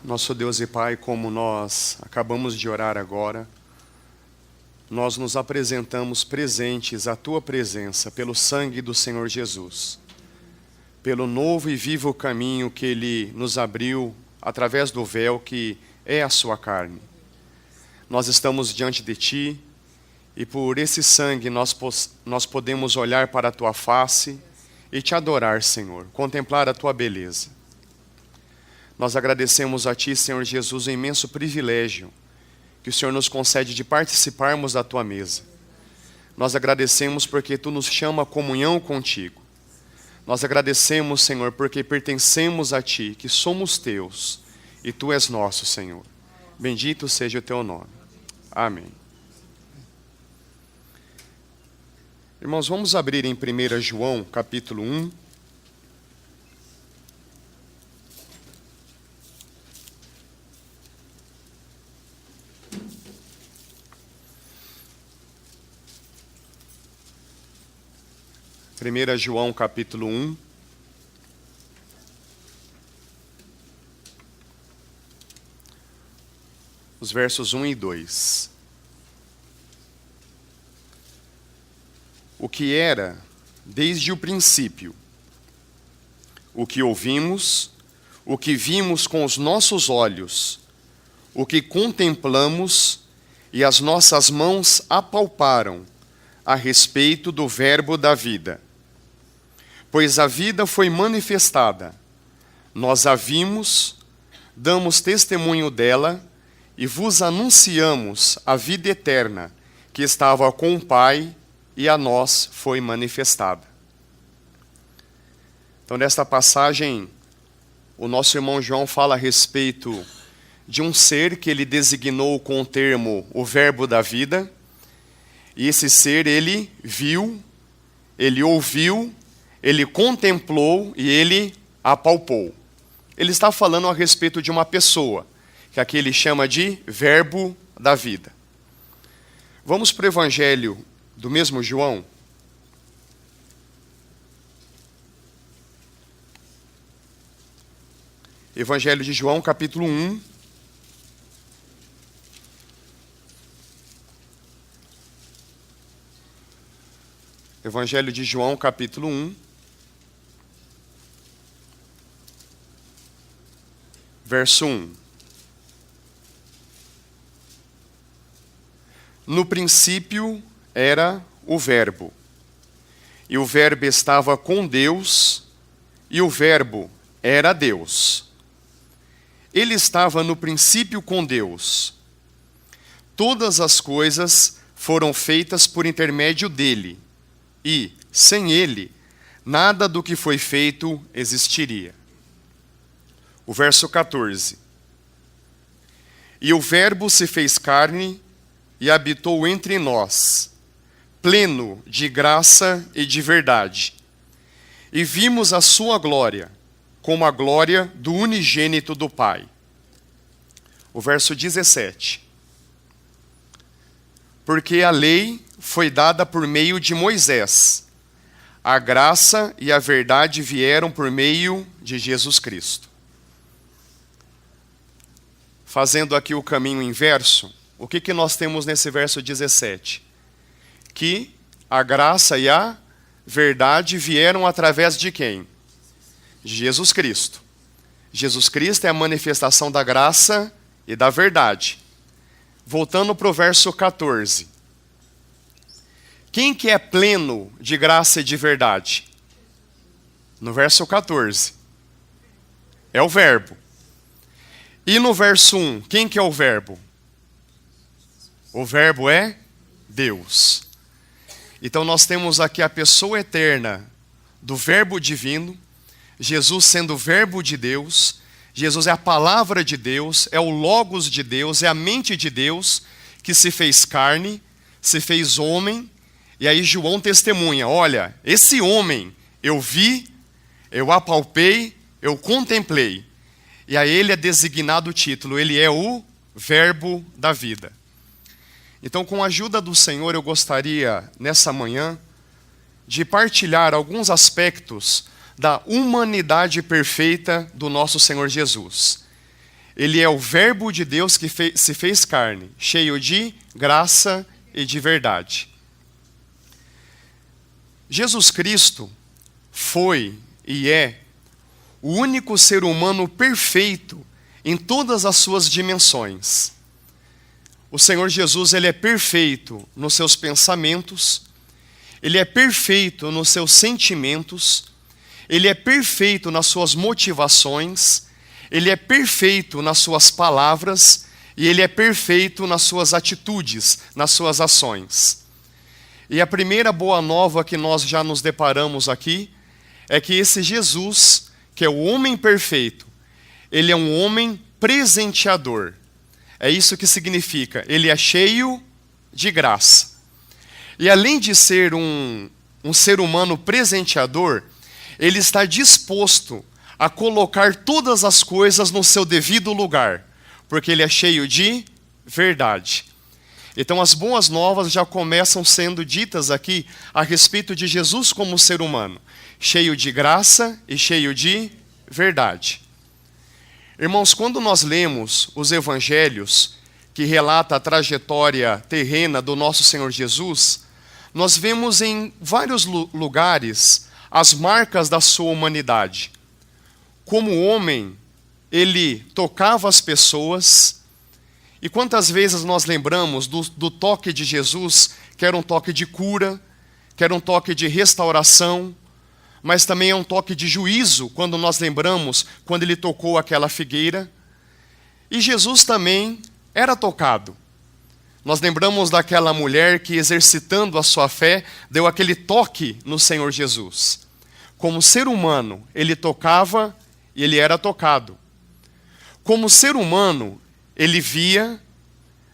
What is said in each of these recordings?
Nosso Deus e Pai, como nós acabamos de orar agora, nós nos apresentamos presentes à Tua presença pelo sangue do Senhor Jesus, pelo novo e vivo caminho que Ele nos abriu através do véu que é a Sua carne. Nós estamos diante de Ti e por esse sangue nós podemos olhar para a Tua face e Te adorar, Senhor, contemplar a Tua beleza. Nós agradecemos a Ti, Senhor Jesus, o imenso privilégio que o Senhor nos concede de participarmos da Tua mesa. Nós agradecemos porque Tu nos chama à comunhão contigo. Nós agradecemos, Senhor, porque pertencemos a Ti, que somos Teus, e Tu és nosso, Senhor. Bendito seja o Teu nome. Amém. Irmãos, vamos abrir em 1 João, capítulo 1. Primeira João, capítulo 1. Os versos 1 e 2. O que era desde o princípio, o que ouvimos, o que vimos com os nossos olhos, o que contemplamos e as nossas mãos apalparam a respeito do Verbo da vida. Pois a vida foi manifestada, nós a vimos, damos testemunho dela e vos anunciamos a vida eterna que estava com o Pai e a nós foi manifestada. Então, nesta passagem, o nosso irmão João fala a respeito de um ser que ele designou com o termo o Verbo da vida, e esse ser ele viu, ele ouviu, ele contemplou e ele apalpou. Ele está falando a respeito de uma pessoa, que aqui ele chama de Verbo da vida. Vamos para o Evangelho do mesmo João. Evangelho de João, capítulo 1. Evangelho de João, capítulo 1. Verso 1. No princípio era o Verbo, e o Verbo estava com Deus, e o Verbo era Deus. Ele estava no princípio com Deus. Todas as coisas foram feitas por intermédio dele, e, sem ele, nada do que foi feito existiria. O verso 14. E o Verbo se fez carne e habitou entre nós, pleno de graça e de verdade. E vimos a sua glória, como a glória do unigênito do Pai. O verso 17. Porque a lei foi dada por meio de Moisés, a graça e a verdade vieram por meio de Jesus Cristo. Fazendo aqui o caminho inverso, o que nós temos nesse verso 17? Que a graça e a verdade vieram através de quem? De Jesus Cristo. Jesus Cristo é a manifestação da graça e da verdade. Voltando para o verso 14. Quem que é pleno de graça e de verdade? No verso 14. É o Verbo. E no verso 1, quem que é o Verbo? O Verbo é Deus. Então nós temos aqui a pessoa eterna do Verbo divino, Jesus sendo o Verbo de Deus, Jesus é a palavra de Deus, é o Logos de Deus, é a mente de Deus que se fez carne, se fez homem, e aí João testemunha, olha, esse homem eu vi, eu apalpei, eu contemplei. E a ele é designado o título, ele é o Verbo da vida. Então, com a ajuda do Senhor, eu gostaria, nessa manhã, de partilhar alguns aspectos da humanidade perfeita do nosso Senhor Jesus. Ele é o Verbo de Deus que se fez carne, cheio de graça e de verdade. Jesus Cristo foi e é o único ser humano perfeito em todas as suas dimensões. O Senhor Jesus, ele é perfeito nos seus pensamentos, ele é perfeito nos seus sentimentos, ele é perfeito nas suas motivações, ele é perfeito nas suas palavras e ele é perfeito nas suas atitudes, nas suas ações. E a primeira boa nova que nós já nos deparamos aqui é que esse Jesus, que é o homem perfeito, ele é um homem presenteador. É isso que significa, ele é cheio de graça. E além de ser um ser humano presenteador, ele está disposto a colocar todas as coisas no seu devido lugar, porque ele é cheio de verdade. Então as boas novas já começam sendo ditas aqui a respeito de Jesus como ser humano, cheio de graça e cheio de verdade. Irmãos, quando nós lemos os evangelhos que relata a trajetória terrena do nosso Senhor Jesus, nós vemos em vários lugares as marcas da sua humanidade. Como homem, ele tocava as pessoas, e quantas vezes nós lembramos do toque de Jesus, que era um toque de cura, que era um toque de restauração, mas também é um toque de juízo, quando nós lembramos, quando ele tocou aquela figueira. E Jesus também era tocado. Nós lembramos daquela mulher que, exercitando a sua fé, deu aquele toque no Senhor Jesus. Como ser humano, ele tocava e ele era tocado. Como ser humano, ele via,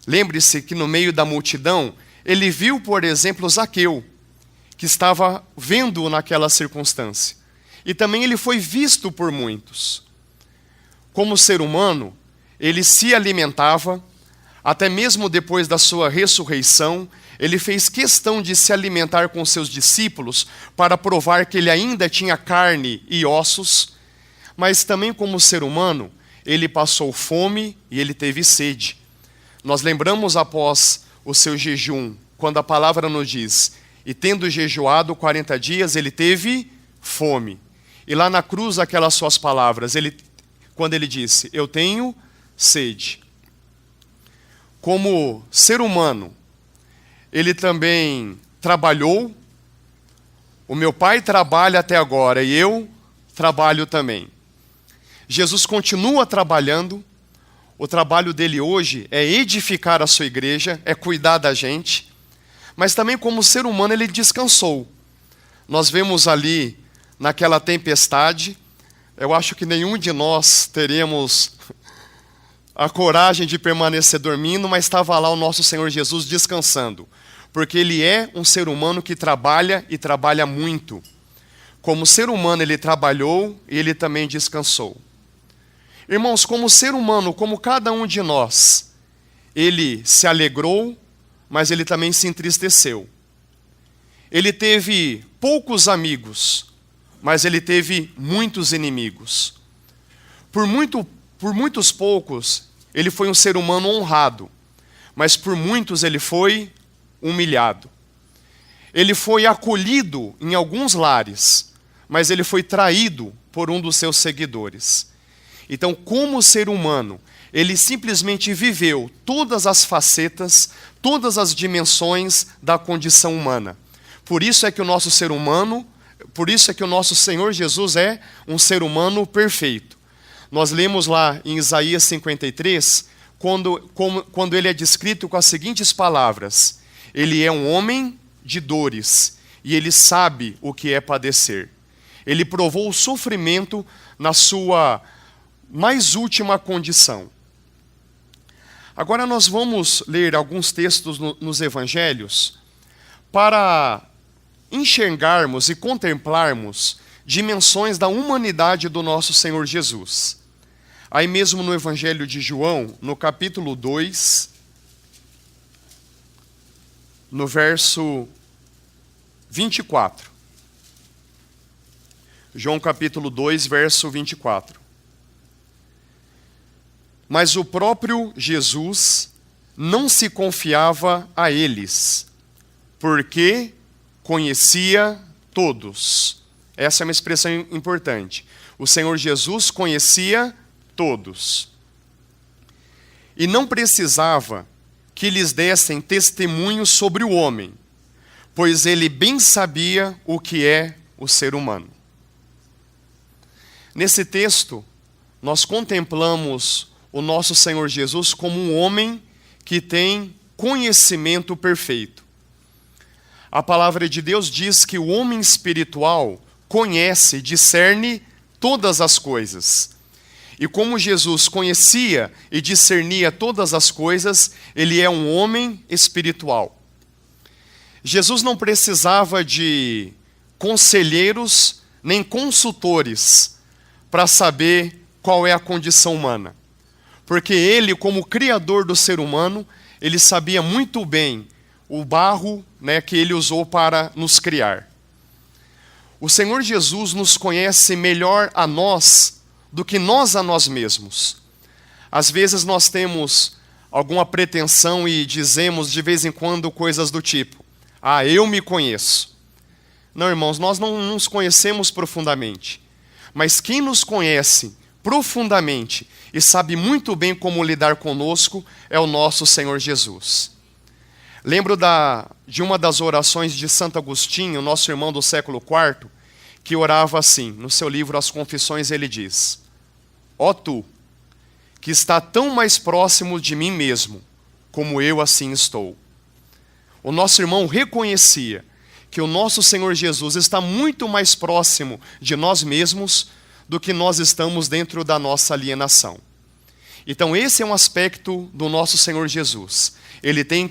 lembre-se que no meio da multidão, ele viu, por exemplo, Zaqueu, que estava vendo-o naquela circunstância. E também ele foi visto por muitos. Como ser humano, ele se alimentava, até mesmo depois da sua ressurreição, ele fez questão de se alimentar com seus discípulos para provar que ele ainda tinha carne e ossos, mas também como ser humano, ele passou fome e ele teve sede. Nós lembramos após o seu jejum, quando a palavra nos diz, e tendo jejuado 40 dias, ele teve fome. E lá na cruz, aquelas suas palavras, quando ele disse, eu tenho sede. Como ser humano, ele também trabalhou. O meu pai trabalha até agora e eu trabalho também. Jesus continua trabalhando. O trabalho dele hoje é edificar a sua igreja, é cuidar da gente. Mas também como ser humano ele descansou. Nós vemos ali, naquela tempestade, eu acho que nenhum de nós teríamos a coragem de permanecer dormindo, mas estava lá o nosso Senhor Jesus descansando. Porque ele é um ser humano que trabalha e trabalha muito. Como ser humano ele trabalhou e ele também descansou. Irmãos, como ser humano, como cada um de nós, ele se alegrou, mas ele também se entristeceu. Ele teve poucos amigos, mas ele teve muitos inimigos. Por muitos poucos, ele foi um ser humano honrado, mas por muitos ele foi humilhado. Ele foi acolhido em alguns lares, mas ele foi traído por um dos seus seguidores. Então, como ser humano, ele simplesmente viveu todas as facetas, todas as dimensões da condição humana. Por isso é que o nosso ser humano, por isso é que o nosso Senhor Jesus é um ser humano perfeito. Nós lemos lá em Isaías 53, quando ele é descrito com as seguintes palavras: ele é um homem de dores, e ele sabe o que é padecer. Ele provou o sofrimento na sua mais última condição. Agora nós vamos ler alguns textos nos evangelhos para enxergarmos e contemplarmos dimensões da humanidade do nosso Senhor Jesus. Aí mesmo no Evangelho de João, no capítulo 2, no verso 24. João capítulo 2, verso 24. Mas o próprio Jesus não se confiava a eles, porque conhecia todos. Essa é uma expressão importante. O Senhor Jesus conhecia todos. E não precisava que lhes dessem testemunho sobre o homem, pois ele bem sabia o que é o ser humano. Nesse texto, nós contemplamos o nosso Senhor Jesus como um homem que tem conhecimento perfeito. A palavra de Deus diz que o homem espiritual conhece, discerne todas as coisas. E como Jesus conhecia e discernia todas as coisas, ele é um homem espiritual. Jesus não precisava de conselheiros nem consultores para saber qual é a condição humana. Porque ele, como criador do ser humano, ele sabia muito bem o barro, que ele usou para nos criar. O Senhor Jesus nos conhece melhor a nós do que nós a nós mesmos. Às vezes nós temos alguma pretensão e dizemos de vez em quando coisas do tipo: eu me conheço. Não, irmãos, nós não nos conhecemos profundamente. Mas quem nos conhece profundamente e sabe muito bem como lidar conosco é o nosso Senhor Jesus. Lembro de uma das orações de Santo Agostinho, nosso irmão do século IV, que orava assim, no seu livro As Confissões, ele diz: ó tu, que está tão mais próximo de mim mesmo, como eu assim estou. O nosso irmão reconhecia que o nosso Senhor Jesus está muito mais próximo de nós mesmos do que nós estamos dentro da nossa alienação. Então esse é um aspecto do nosso Senhor Jesus. Ele tem,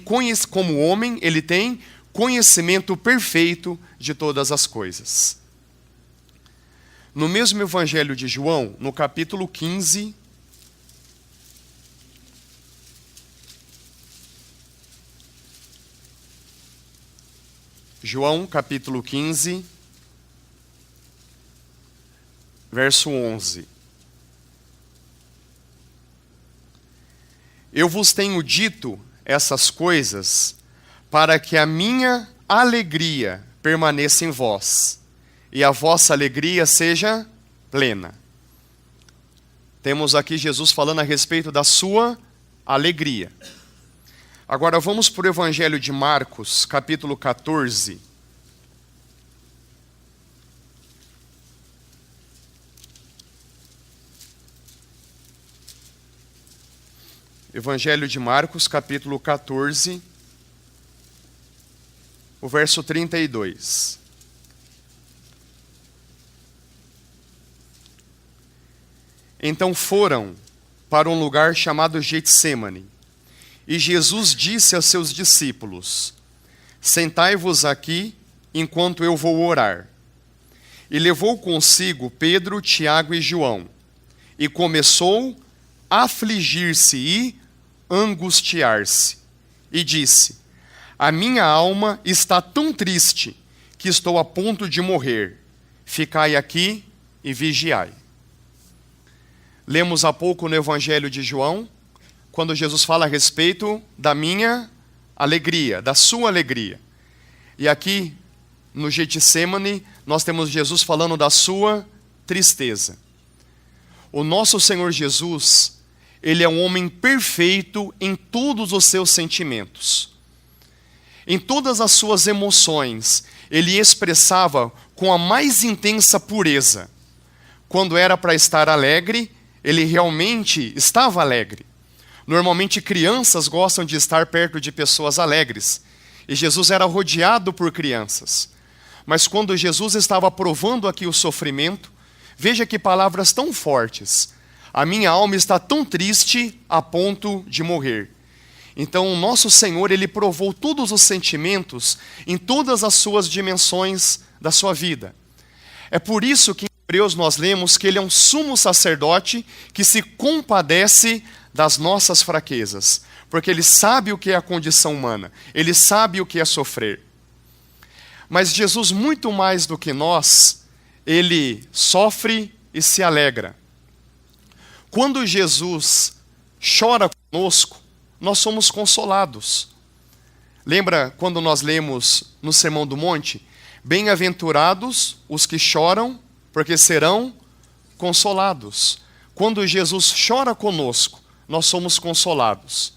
como homem, ele tem conhecimento perfeito de todas as coisas. No mesmo Evangelho de João, no capítulo 15, João, capítulo 15, verso 11. Eu vos tenho dito essas coisas para que a minha alegria permaneça em vós e a vossa alegria seja plena. Temos aqui Jesus falando a respeito da sua alegria. Agora vamos para o Evangelho de Marcos, capítulo 14. Evangelho de Marcos, capítulo 14, o verso 32. Então foram para um lugar chamado Getsêmani, e Jesus disse aos seus discípulos: sentai-vos aqui enquanto eu vou orar. E levou consigo Pedro, Tiago e João, e começou a afligir-se e angustiar-se, e disse: a minha alma está tão triste que estou a ponto de morrer. Ficai aqui e vigiai. Lemos há pouco no Evangelho de João, quando Jesus fala a respeito da minha alegria, da sua alegria. E aqui, no Getsêmani, nós temos Jesus falando da sua tristeza. O nosso Senhor Jesus, ele é um homem perfeito em todos os seus sentimentos. Em todas as suas emoções, ele expressava com a mais intensa pureza. Quando era para estar alegre, ele realmente estava alegre. Normalmente crianças gostam de estar perto de pessoas alegres. E Jesus era rodeado por crianças. Mas quando Jesus estava provando aqui o sofrimento, veja que palavras tão fortes. A minha alma está tão triste a ponto de morrer. Então o nosso Senhor, ele provou todos os sentimentos em todas as suas dimensões da sua vida. É por isso que em Hebreus nós lemos que ele é um sumo sacerdote que se compadece das nossas fraquezas, porque ele sabe o que é a condição humana, ele sabe o que é sofrer. Mas Jesus, muito mais do que nós, ele sofre e se alegra. Quando Jesus chora conosco, nós somos consolados. Lembra quando nós lemos no Sermão do Monte? Bem-aventurados os que choram, porque serão consolados. Quando Jesus chora conosco, nós somos consolados.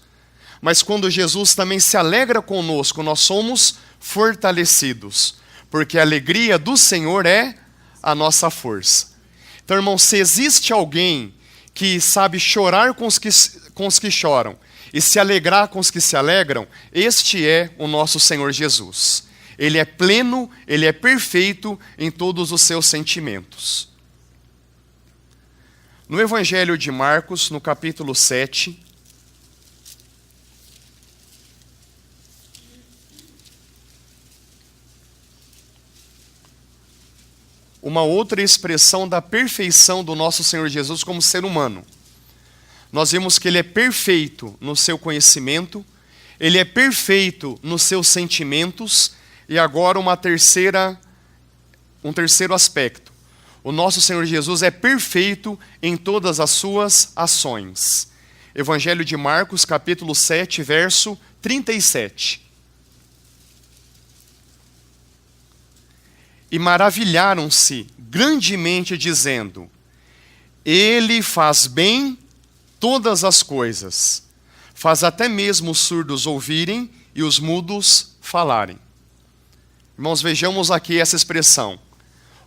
Mas quando Jesus também se alegra conosco, nós somos fortalecidos. Porque a alegria do Senhor é a nossa força. Então, irmão, se existe alguém que sabe chorar com os que choram e se alegrar com os que se alegram, este é o nosso Senhor Jesus. Ele é pleno, ele é perfeito em todos os seus sentimentos. No Evangelho de Marcos, no capítulo 7, uma outra expressão da perfeição do nosso Senhor Jesus como ser humano. Nós vimos que ele é perfeito no seu conhecimento, ele é perfeito nos seus sentimentos, e agora um terceiro aspecto. O nosso Senhor Jesus é perfeito em todas as suas ações. Evangelho de Marcos, capítulo 7, verso 37. E maravilharam-se grandemente, dizendo: Ele faz bem todas as coisas, faz até mesmo os surdos ouvirem e os mudos falarem. Irmãos, vejamos aqui essa expressão.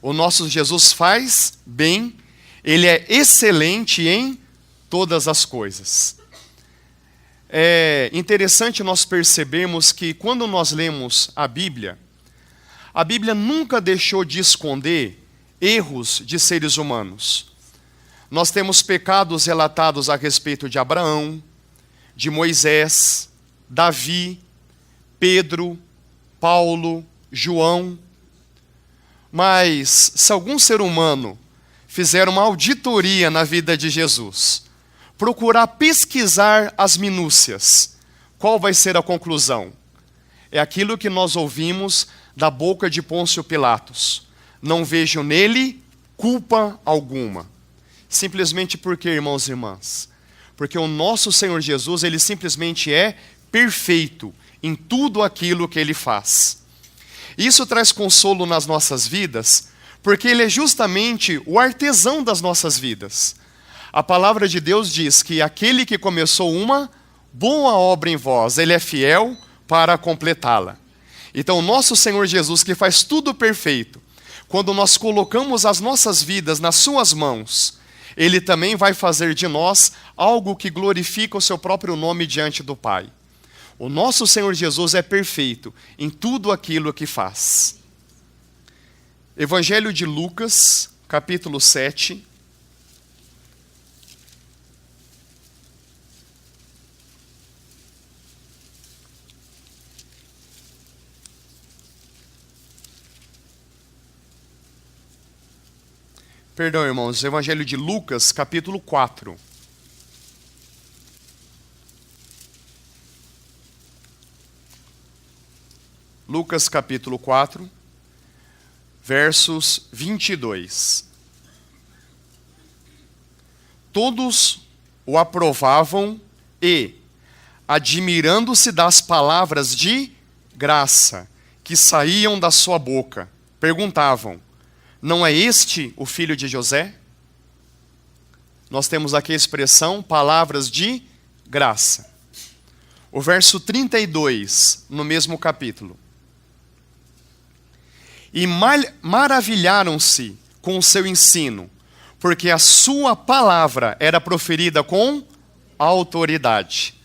O nosso Jesus faz bem, ele é excelente em todas as coisas. É interessante nós percebermos que quando nós lemos a Bíblia nunca deixou de esconder erros de seres humanos. Nós temos pecados relatados a respeito de Abraão, de Moisés, Davi, Pedro, Paulo, João. Mas se algum ser humano fizer uma auditoria na vida de Jesus, procurar pesquisar as minúcias, qual vai ser a conclusão? É aquilo que nós ouvimos da boca de Pôncio Pilatos: não vejo nele culpa alguma. Simplesmente porque, irmãos e irmãs, porque o nosso Senhor Jesus, ele simplesmente é perfeito em tudo aquilo que ele faz. Isso traz consolo nas nossas vidas, porque ele é justamente o artesão das nossas vidas. A palavra de Deus diz que aquele que começou uma boa obra em vós, ele é fiel para completá-la. Então, o nosso Senhor Jesus, que faz tudo perfeito, quando nós colocamos as nossas vidas nas suas mãos, ele também vai fazer de nós algo que glorifica o seu próprio nome diante do Pai. O nosso Senhor Jesus é perfeito em tudo aquilo que faz. Evangelho de Lucas, capítulo 7. Perdão, irmãos, Evangelho de Lucas, capítulo 4. Lucas, capítulo 4, versos 22. Todos o aprovavam e, admirando-se das palavras de graça que saíam da sua boca, perguntavam: não é este o filho de José? Nós temos aqui a expressão palavras de graça. O verso 32, no mesmo capítulo. E maravilharam-se com o seu ensino, porque a sua palavra era proferida com autoridade.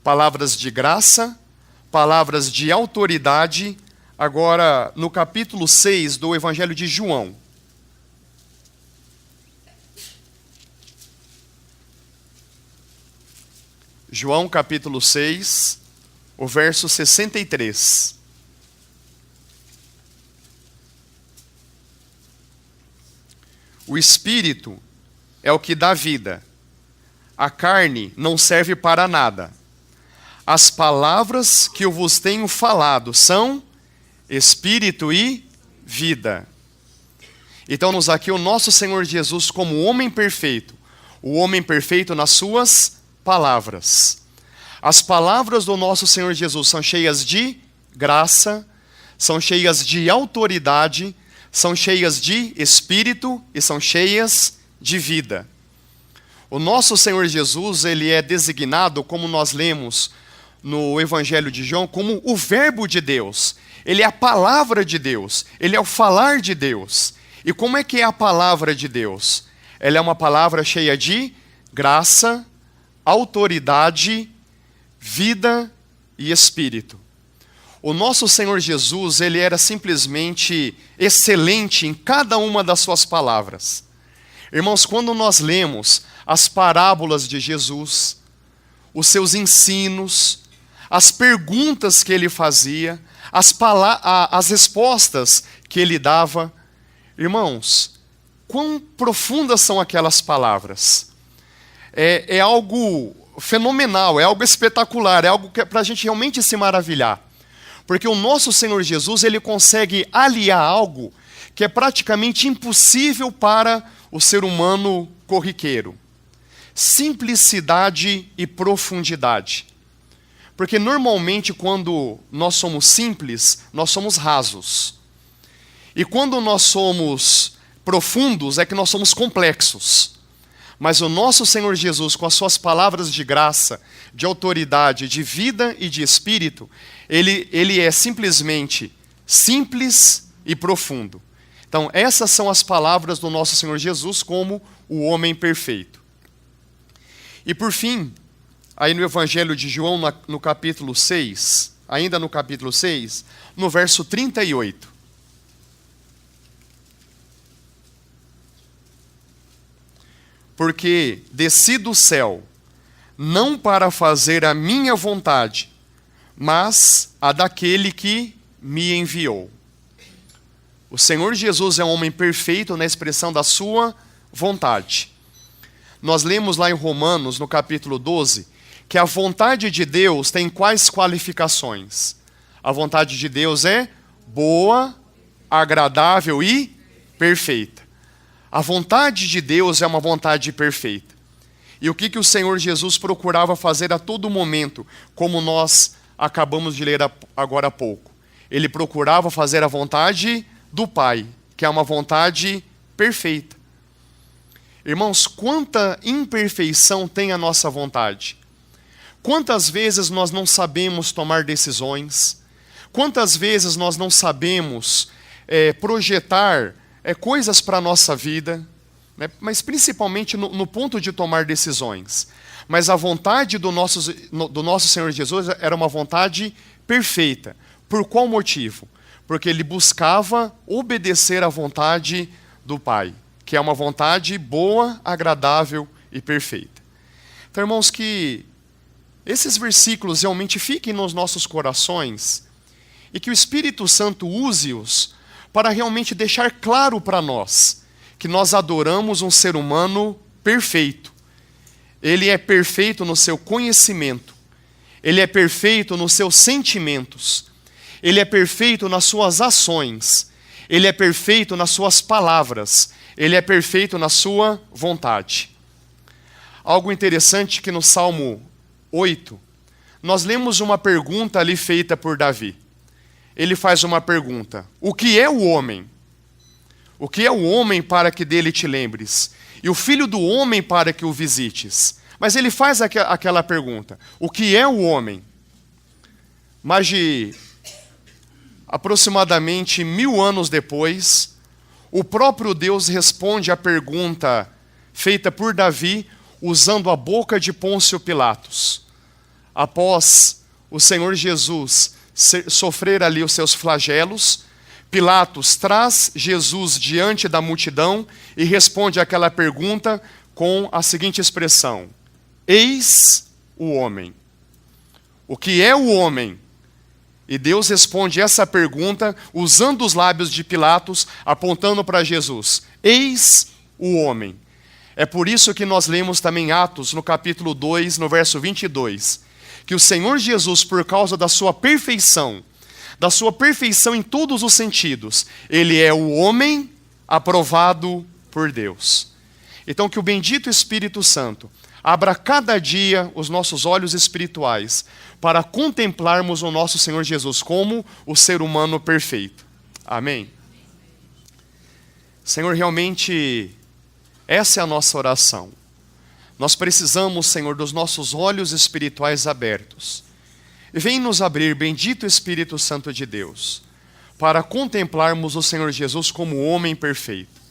Palavras de graça, palavras de autoridade. Agora, no capítulo 6 do Evangelho de João. João, capítulo 6, o verso 63. O Espírito é o que dá vida. A carne não serve para nada. As palavras que eu vos tenho falado são Espírito e vida. Então, nos aqui o nosso Senhor Jesus como homem perfeito. O homem perfeito nas suas palavras. As palavras do nosso Senhor Jesus são cheias de graça, são cheias de autoridade, são cheias de espírito e são cheias de vida. O nosso Senhor Jesus, ele é designado, como nós lemos no Evangelho de João, como o Verbo de Deus. Ele é a palavra de Deus, ele é o falar de Deus. E como é que é a palavra de Deus? Ela é uma palavra cheia de graça, autoridade, vida e espírito. O nosso Senhor Jesus, ele era simplesmente excelente em cada uma das suas palavras. Irmãos, quando nós lemos as parábolas de Jesus, os seus ensinos, as perguntas que ele fazia, as respostas que ele dava, irmãos, quão profundas são aquelas palavras. É algo fenomenal, é algo espetacular, é algo que é para a gente realmente se maravilhar. Porque o nosso Senhor Jesus, ele consegue aliar algo que é praticamente impossível para o ser humano corriqueiro. Simplicidade e profundidade. Porque normalmente quando nós somos simples, nós somos rasos. E quando nós somos profundos, é que nós somos complexos. Mas o nosso Senhor Jesus, com as suas palavras de graça, de autoridade, de vida e de espírito, ele é simplesmente simples e profundo. Então, essas são as palavras do nosso Senhor Jesus como o homem perfeito. E por fim, aí no Evangelho de João, no capítulo 6, ainda no capítulo 6, no verso 38. Porque desci do céu, não para fazer a minha vontade, mas a daquele que me enviou. O Senhor Jesus é um homem perfeito na expressão da sua vontade. Nós lemos lá em Romanos, no capítulo 12, que a vontade de Deus tem quais qualificações? A vontade de Deus é boa, agradável e perfeita. A vontade de Deus é uma vontade perfeita. E o que o Senhor Jesus procurava fazer a todo momento, como nós acabamos de ler agora há pouco? Ele procurava fazer a vontade do Pai, que é uma vontade perfeita. Irmãos, quanta imperfeição tem a nossa vontade? Quantas vezes nós não sabemos tomar decisões? Quantas vezes nós não sabemos projetar coisas para a nossa vida, né? Mas principalmente no ponto de tomar decisões. Mas a vontade do nosso Senhor Jesus era uma vontade perfeita. Por qual motivo? Porque ele buscava obedecer à vontade do Pai, que é uma vontade boa, agradável e perfeita. Então, irmãos, que esses versículos realmente fiquem nos nossos corações e que o Espírito Santo use-os para realmente deixar claro para nós que nós adoramos um ser humano perfeito. Ele é perfeito no seu conhecimento, ele é perfeito nos seus sentimentos, ele é perfeito nas suas ações, ele é perfeito nas suas palavras, ele é perfeito na sua vontade. Algo interessante que no Salmo 8, nós lemos uma pergunta ali feita por Davi. Ele faz uma pergunta: o que é o homem? O que é o homem para que dele te lembres? E o filho do homem para que o visites? Mas ele faz aquela pergunta: o que é o homem? Mais de aproximadamente 1000 anos depois, o próprio Deus responde à pergunta feita por Davi usando a boca de Pôncio Pilatos. Após o Senhor Jesus sofrer ali os seus flagelos, Pilatos traz Jesus diante da multidão e responde àquela pergunta com a seguinte expressão: eis o homem. O que é o homem? E Deus responde essa pergunta usando os lábios de Pilatos, apontando para Jesus: eis o homem. É por isso que nós lemos também Atos, no capítulo 2, no verso 22, que o Senhor Jesus, por causa da sua perfeição em todos os sentidos, ele é o homem aprovado por Deus. Então que o bendito Espírito Santo, abra cada dia os nossos olhos espirituais para contemplarmos o nosso Senhor Jesus como o ser humano perfeito. Amém? Senhor, realmente essa é a nossa oração. Nós precisamos, Senhor, dos nossos olhos espirituais abertos. E vem nos abrir, bendito Espírito Santo de Deus, para contemplarmos o Senhor Jesus como homem perfeito.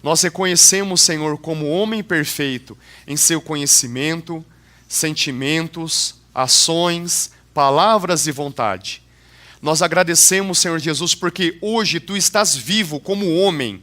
Nós reconhecemos, Senhor, como homem perfeito em seu conhecimento, sentimentos, ações, palavras e vontade. Nós agradecemos, Senhor Jesus, porque hoje Tu estás vivo como homem.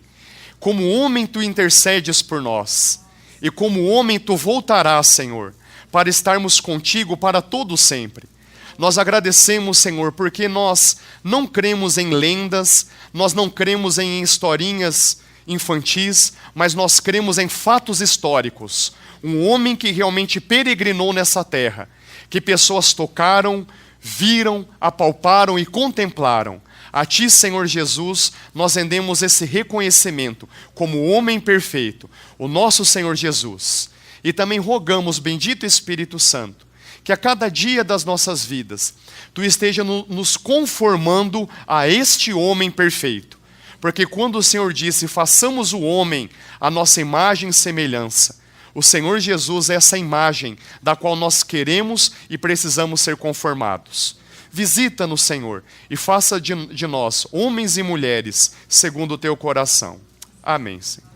Como homem Tu intercedes por nós. E como homem Tu voltarás, Senhor, para estarmos contigo para todo sempre. Nós agradecemos, Senhor, porque nós não cremos em lendas, nós não cremos em historinhas infantis, mas nós cremos em fatos históricos. Um homem que realmente peregrinou nessa terra, que pessoas tocaram, viram, apalparam e contemplaram. A Ti, Senhor Jesus, nós rendemos esse reconhecimento como homem perfeito, o nosso Senhor Jesus. E também rogamos, bendito Espírito Santo, que a cada dia das nossas vidas, Tu esteja nos conformando a este homem perfeito. Porque quando o Senhor disse, façamos o homem a nossa imagem e semelhança, o Senhor Jesus é essa imagem da qual nós queremos e precisamos ser conformados. Visita-nos, Senhor, e faça de nós homens e mulheres segundo o Teu coração. Amém, Senhor.